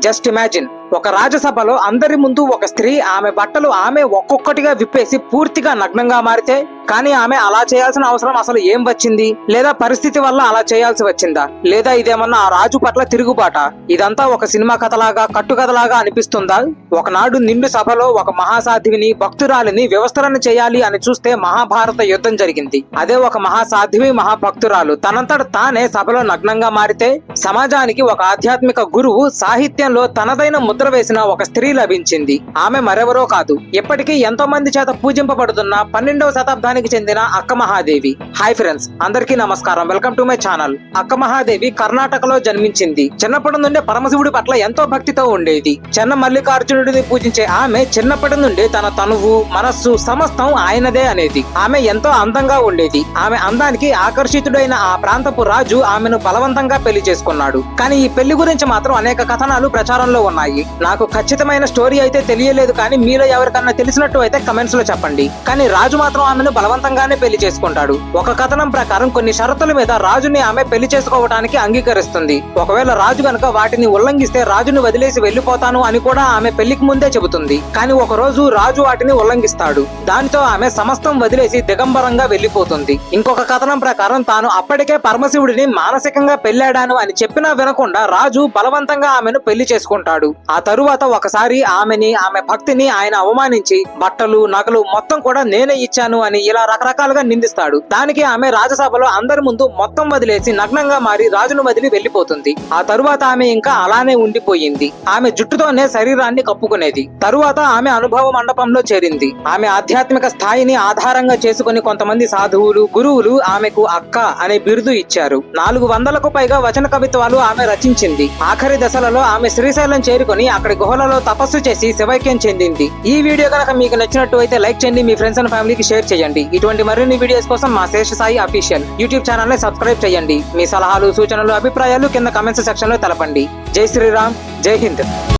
Just imagine, ఒక రాజ్యసభలో అందరి ముందు ఒక స్త్రీ ఆమె బట్టలు ఆమె ఒక్కొక్కటిగా విప్పేసి పూర్తిగా నగ్నంగా మారితే, కానీ ఆమె అలా చేయాల్సిన అవసరం అసలు ఏం వచ్చింది? లేదా పరిస్థితి వల్ల అలా చేయాల్సి వచ్చిందా? లేదా ఇదేమన్నా ఆ రాజు పట్ల తిరుగుబాట? ఇదంతా ఒక సినిమా కథలాగా, కట్టుకథలాగా అనిపిస్తుందా? ఒకనాడు నిండు సభలో ఒక మహాసాధ్విని, భక్తురాలిని వ్యవస్థలను చేయాలి అని చూస్తే మహాభారత యుద్ధం జరిగింది. అదే ఒక మహాసాధ్వి, మహాభక్తురాలు తనంతట తానే సభలో నగ్నంగా మారితే, సమాజానికి ఒక ఆధ్యాత్మిక గురువు, సాహిత్యంలో తనదైన ముద్ర వేసిన ఒక స్త్రీ లభించింది. ఆమె మరెవరో కాదు, ఇప్పటికీ ఎంతో మంది చేత పూజింపబడుతున్న 12వ శతాబ్దానికి చెందిన అక్క మహాదేవి. హాయ్ ఫ్రెండ్స్, అందరికీ నమస్కారం. Welcome to my channel. అక్క మహాదేవి కర్ణాటకలో జన్మించింది. చిన్నప్పటి నుండే పరమశివుడి పట్ల ఎంతో భక్తితో ఉండేది. చెన్న మల్లికార్జునుడిని పూజించే ఆమె చిన్నప్పటి నుండి తన తనువు, మనస్సు సమస్తం ఆయనదే అనేది. ఆమె ఎంతో అందంగా ఉండేది. ఆమె అందానికి ఆకర్షితుడైన ఆ ప్రాంతపు రాజు ఆమెను బలవంతంగా పెళ్లి చేసుకున్నాడు. కానీ ఈ పెళ్లి గురించి మాత్రం అనేక కథనాలు ప్రచారంలో ఉన్నాయి. నాకు ఖచ్చితమైన స్టోరీ అయితే తెలియలేదు, కానీ మీలో ఎవరికన్నా తెలిసినట్టు అయితే కమెంట్స్ లో చెప్పండి. కానీ రాజు మాత్రం ఆమెను బలవంతంగానే పెళ్లి చేసుకుంటాడు. ఒక కథనం ప్రకారం కొన్ని షరతుల మీద రాజుని ఆమె పెళ్లి చేసుకోవడానికి అంగీకరిస్తుంది. ఒకవేళ రాజు గనక వాటిని ఉల్లంఘిస్తే రాజుని వదిలేసి వెళ్లిపోతాను అని కూడా ఆమె పెళ్లికి ముందే చెబుతుంది. కానీ ఒక రోజు రాజు వాటిని ఉల్లంఘిస్తాడు. దానితో ఆమె సమస్తం వదిలేసి దిగంబరంగా వెళ్లిపోతుంది. ఇంకొక కథనం ప్రకారం తాను అప్పటికే పరమశివుడిని మానసికంగా పెళ్లాడాను అని చెప్పినా వినకుండా రాజు బలవంతంగా ఆమెను పెళ్లి చేసుకుంటాడు. ఆ తరువాత ఒకసారి ఆమెని, ఆమె భక్తిని ఆయన అవమానించి బట్టలు, నగలు మొత్తం కూడా నేనే ఇచ్చాను అని ఇలా రకరకాలుగా నిందిస్తాడు. దానికి ఆమె రాజసభలో అందరి ముందు మొత్తం వదిలేసి నగ్నంగా మారి రాజును వదిలి వెళ్లిపోతుంది. ఆ తరువాత ఆమె ఇంకా అలానే ఉండిపోయింది. ఆమె జుట్టుతోనే శరీరాన్ని కప్పుకునేది. తరువాత ఆమె అనుభవ మండపంలో చేరింది. ఆమె ఆధ్యాత్మిక స్థాయిని ఆధారంగా చేసుకుని కొంతమంది సాధువులు, గురువులు ఆమెకు అక్క అనే బిరుదు ఇచ్చారు. 400కు పైగా వచన కవిత్వాలు ఆమె రచించింది. ఆఖరి దశలలో ఆమె శ్రీశైలం చేరుకుని అక్కడి గుహలలో తపస్సు చేసి శివైక్యం చెందింది. ఈ వీడియో కనుక మీకు నచ్చినట్టు అయితే లైక్ చేయండి, మీ ఫ్రెండ్స్ అండ్ ఫ్యామిలీకి షేర్ చేయండి. ఇటువంటి మరిన్ని వీడియోస్ కోసం మా శేషసాయి అఫీషియల్ యూట్యూబ్ ఛానల్ ని సబ్స్క్రైబ్ చేయండి. మీ సలహాలు, సూచనలు, అభిప్రాయాలు కింద కమెంట్స్ సెక్షన్ లో తెలపండి. జై శ్రీరామ్, జై హింద్.